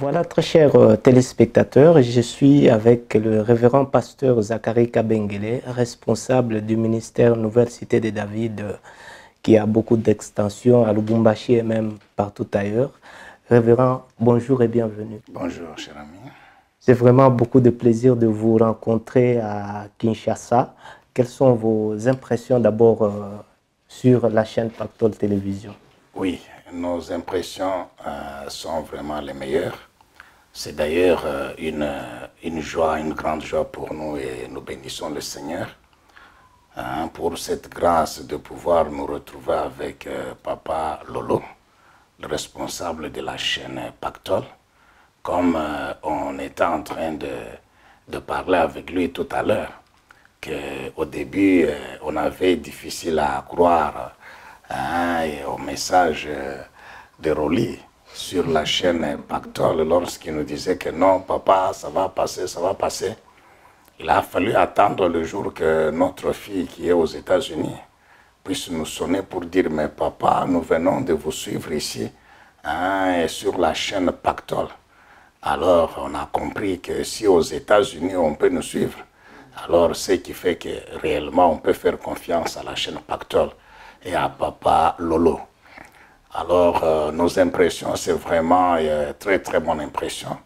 Voilà, très chers téléspectateurs, je suis avec le révérend pasteur Zacharie Kabengele, responsable du ministère Nouvelle Cité de David, qui a beaucoup d'extensions à Lubumbashi et même partout ailleurs. Révérend, bonjour et bienvenue. Bonjour, cher ami. C'est vraiment beaucoup de plaisir de vous rencontrer à Kinshasa. Quelles sont vos impressions d'abord sur la chaîne Pactole Télévision? Oui, nos impressions sont vraiment les meilleures. C'est d'ailleurs une joie, une grande joie pour nous et nous bénissons le Seigneur pour cette grâce de pouvoir nous retrouver avec Papa Lolo, le responsable de la chaîne Pactole. Comme on était en train de parler avec lui tout à l'heure, qu'au début, on avait difficile à croire au message de Rolly sur la chaîne Pactole lorsqu'il nous disait que non, papa, ça va passer, ça va passer. Il a fallu attendre le jour que notre fille qui est aux États-Unis puisse nous sonner pour dire, mais papa, nous venons de vous suivre ici sur la chaîne Pactole. Alors, on a compris que si aux États-Unis, on peut nous suivre, alors ce qui fait que réellement, on peut faire confiance à la chaîne Pactole et à Papa Lolo. Alors, nos impressions, c'est vraiment très, très bonne impression.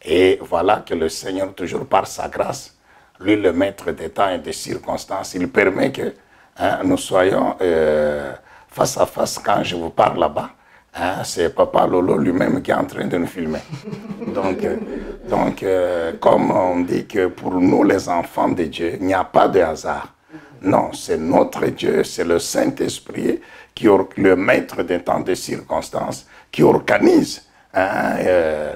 Et voilà que le Seigneur, toujours par sa grâce, lui, le maître des temps et des circonstances, il permet que nous soyons face à face quand je vous parle là-bas. C'est Papa Lolo lui-même qui est en train de nous filmer. Donc, comme on dit que pour nous, les enfants de Dieu, il n'y a pas de hasard. Non, c'est notre Dieu, c'est le Saint-Esprit, le maître des temps des circonstances, qui organise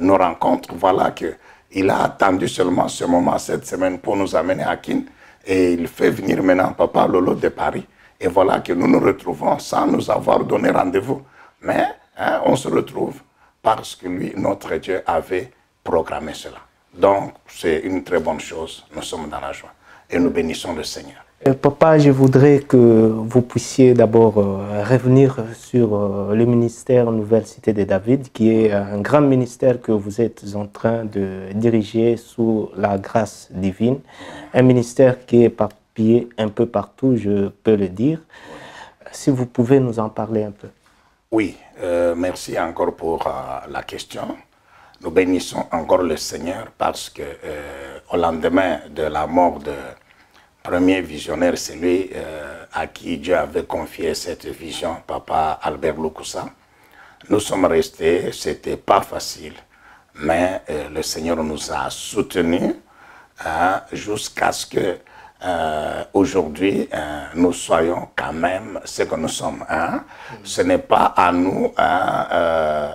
nos rencontres. Voilà qu'il a attendu seulement ce moment, cette semaine, pour nous amener à Kin. Et il fait venir maintenant Papa Lolo de Paris. Et voilà que nous nous retrouvons sans nous avoir donné rendez-vous. Mais on se retrouve parce que lui, notre Dieu, avait programmé cela. Donc, c'est une très bonne chose. Nous sommes dans la joie. Et nous bénissons le Seigneur. Papa, je voudrais que vous puissiez d'abord revenir sur le ministère Nouvelle Cité de David, qui est un grand ministère que vous êtes en train de diriger sous la grâce divine. Un ministère qui est éparpillé un peu partout, je peux le dire. Si vous pouvez nous en parler un peu. Oui, merci encore pour la question. Nous bénissons encore le Seigneur parce que au lendemain de la mort de premier visionnaire, c'est lui à qui Dieu avait confié cette vision, Papa Albert Lukusa. Nous sommes restés, c'était pas facile, mais le Seigneur nous a soutenus jusqu'à ce que aujourd'hui nous soyons quand même ce que nous sommes. Ce n'est pas à nous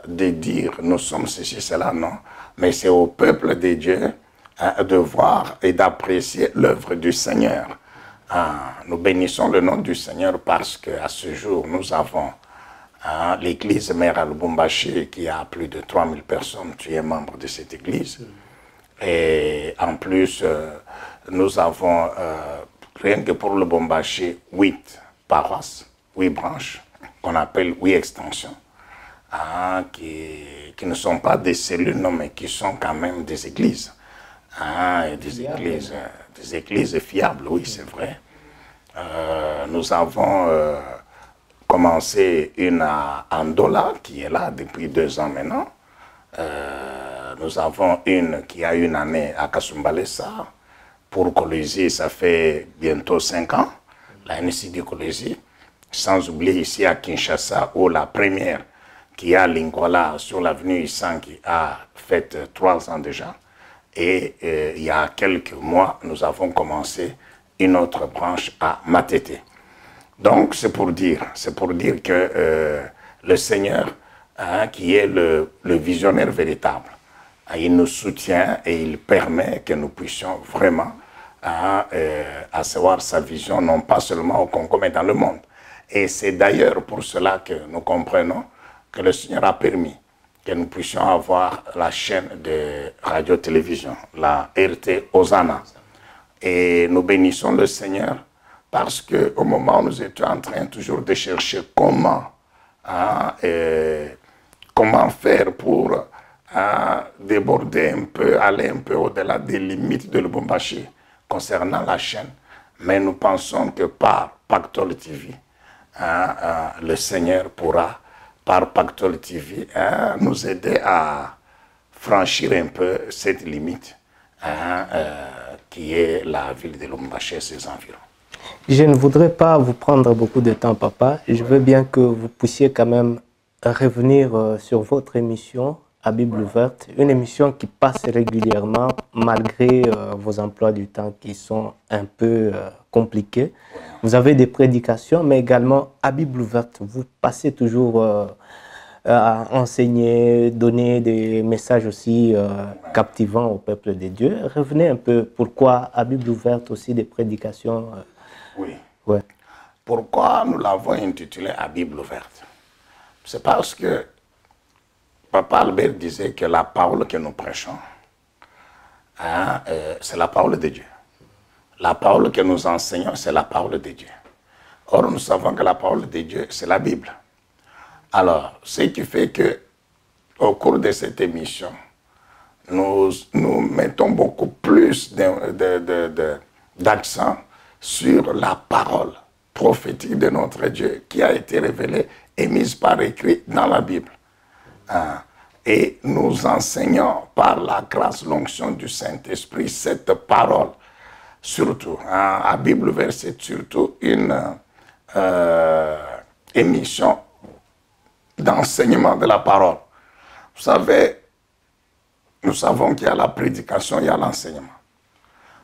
de dire nous sommes ceci, cela, non, mais c'est au peuple de Dieu de voir et d'apprécier l'œuvre du Seigneur. Nous bénissons le nom du Seigneur parce qu'à ce jour, nous avons l'église mère à Lubumbashi qui a plus de 3000 personnes. Tu es membre de cette église. Et en plus, nous avons, rien que pour Lubumbashi, 8 paroisses, 8 branches, qu'on appelle 8 extensions, qui ne sont pas des cellules, non, mais qui sont quand même des églises. Des églises fiables, oui, c'est vrai. Nous avons commencé une à Andola, qui est là depuis 2 ans maintenant. Nous avons une qui a une année à Kasumbalesa. Pour Kolwezi, ça fait bientôt 5 ans, la NCD Kolwezi. Sans oublier ici à Kinshasa, où la première, qui a Lingwala sur l'avenue Issan, qui a fait 3 ans déjà. Et il y a quelques mois, nous avons commencé une autre branche à Matete. Donc, c'est pour dire que le Seigneur, qui est le visionnaire véritable, il nous soutient et il permet que nous puissions vraiment asseoir sa vision, non pas seulement au Congo, mais dans le monde. Et c'est d'ailleurs pour cela que nous comprenons que le Seigneur a permis que nous puissions avoir la chaîne de radio-télévision, la RT Hosanna. Et nous bénissons le Seigneur parce qu'au moment où nous étions en train toujours de chercher comment faire pour déborder un peu, aller un peu au-delà des limites de Lubumbashi concernant la chaîne. Mais nous pensons que par Pactole TV, le Seigneur pourra, par Pactole TV, nous aider à franchir un peu cette limite qui est la ville de Lubumbashi et ses environs. Je ne voudrais pas vous prendre beaucoup de temps, papa. Je veux bien que vous puissiez quand même revenir sur votre émission à Bible ouverte, une émission qui passe régulièrement malgré vos emplois du temps qui sont un peu compliqués. Vous avez des prédications, mais également à Bible ouverte, vous passez toujours à enseigner, donner des messages aussi captivants au peuple de Dieu. Revenez un peu, pourquoi à Bible ouverte aussi des prédications Oui. Ouais. Pourquoi nous l'avons intitulé à Bible ouverte? C'est parce que Papa Albert disait que la parole que nous prêchons, c'est la parole de Dieu. La parole que nous enseignons, c'est la parole de Dieu. Or, nous savons que la parole de Dieu, c'est la Bible. Alors, ce qui fait que, au cours de cette émission, nous mettons beaucoup plus d'accent sur la parole prophétique de notre Dieu qui a été révélée et mise par écrit dans la Bible. Et nous enseignons par la grâce, l'onction du Saint-Esprit, cette parole. Surtout, à Bible ouverte, c'est surtout une émission d'enseignement de la parole. Vous savez, nous savons qu'il y a la prédication, il y a l'enseignement.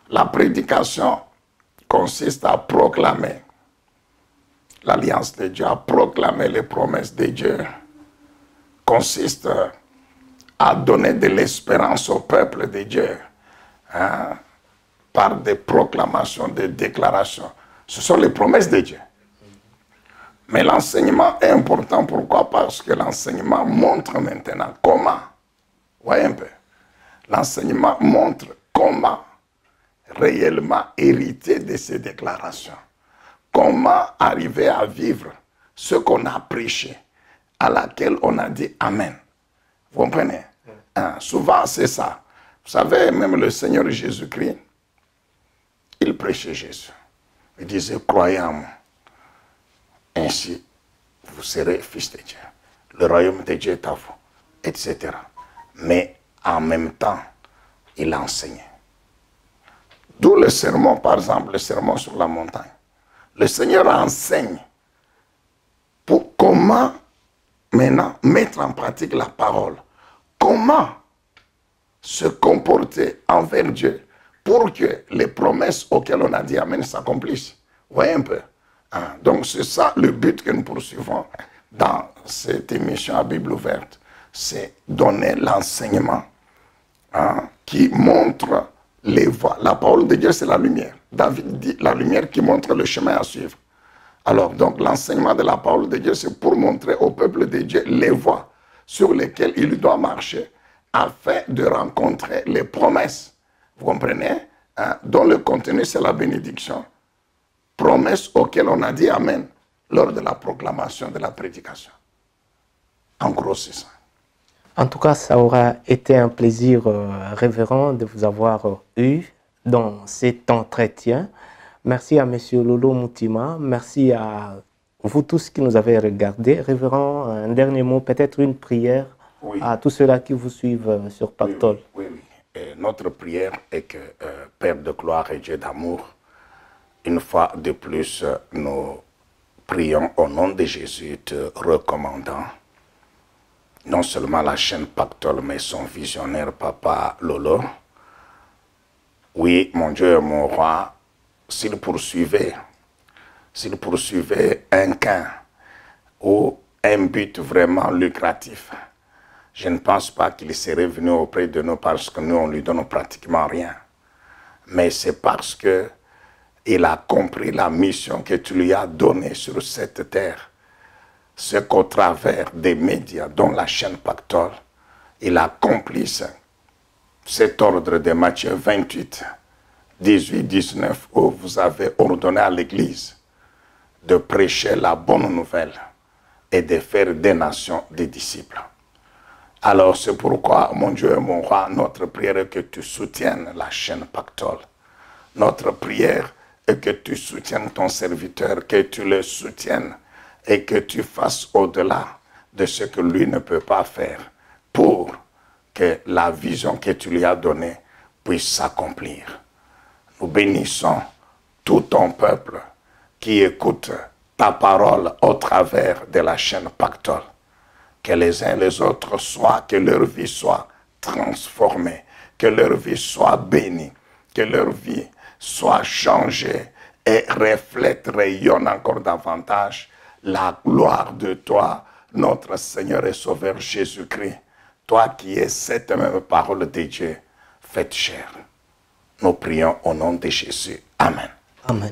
La prédication consiste à proclamer l'alliance de Dieu, à proclamer les promesses de Dieu, consiste à donner de l'espérance au peuple de Dieu par des proclamations, des déclarations. Ce sont les promesses de Dieu. Mais l'enseignement est important. Pourquoi? Parce que l'enseignement montre maintenant comment. Voyez un peu. L'enseignement montre comment réellement hériter de ces déclarations. Comment arriver à vivre ce qu'on a prêché, à laquelle on a dit Amen. Vous comprenez? Souvent, c'est ça. Vous savez, même le Seigneur Jésus-Christ, il prêchait Jésus. Il disait, croyez en moi. Ainsi, vous serez fils de Dieu. Le royaume de Dieu est à vous, etc. Mais en même temps, il enseignait. D'où le sermon, par exemple, le sermon sur la montagne. Le Seigneur enseigne pour comment maintenant mettre en pratique la parole. Comment se comporter envers Dieu pour que les promesses auxquelles on a dit Amen s'accomplissent. Vous voyez un peu? Donc c'est ça le but que nous poursuivons dans cette émission à Bible ouverte. C'est donner l'enseignement qui montre les voies. La parole de Dieu, c'est la lumière. David dit la lumière qui montre le chemin à suivre. Alors, donc, l'enseignement de la parole de Dieu, c'est pour montrer au peuple de Dieu les voies sur lesquelles il doit marcher afin de rencontrer les promesses. Vous comprenez? Dont le contenu, c'est la bénédiction. Promesses auxquelles on a dit Amen lors de la proclamation de la prédication. En gros, c'est ça. En tout cas, ça aura été un plaisir, révérend, de vous avoir eu dans cet entretien. Merci à M. Lolo Moutima. Merci à vous tous qui nous avez regardés. Révérend, un dernier mot, peut-être une prière à tous ceux-là qui vous suivent sur Pactole. Oui. Et notre prière est que, Père de gloire et Dieu d'amour, une fois de plus, nous prions au nom de Jésus, te recommandant non seulement la chaîne Pactole, mais son visionnaire, Papa Lolo. Oui, mon Dieu et mon roi, s'il poursuivait un gain ou un but vraiment lucratif, je ne pense pas qu'il serait venu auprès de nous parce que nous, on lui donne pratiquement rien. Mais c'est parce que il a compris la mission que tu lui as donnée sur cette terre. C'est qu'au travers des médias, dont la chaîne Pactole, il accomplisse cet ordre de Matthieu 28, 18, 19, où vous avez ordonné à l'Église de prêcher la bonne nouvelle et de faire des nations des disciples. Alors c'est pourquoi, mon Dieu et mon roi, notre prière est que tu soutiennes la chaîne Pactole. Notre prière est que tu soutiennes ton serviteur, que tu le soutiennes et que tu fasses au-delà de ce que lui ne peut pas faire pour que la vision que tu lui as donnée puisse s'accomplir. Nous bénissons tout ton peuple qui écoute ta parole au travers de la chaîne Pactole. Que les uns les autres soient, que leur vie soit transformée, que leur vie soit bénie, que leur vie soit changée et reflète, rayonne encore davantage la gloire de toi, notre Seigneur et Sauveur Jésus-Christ. Toi qui es cette même parole de Dieu, faite chair. Nous prions au nom de Jésus. Amen. Amen.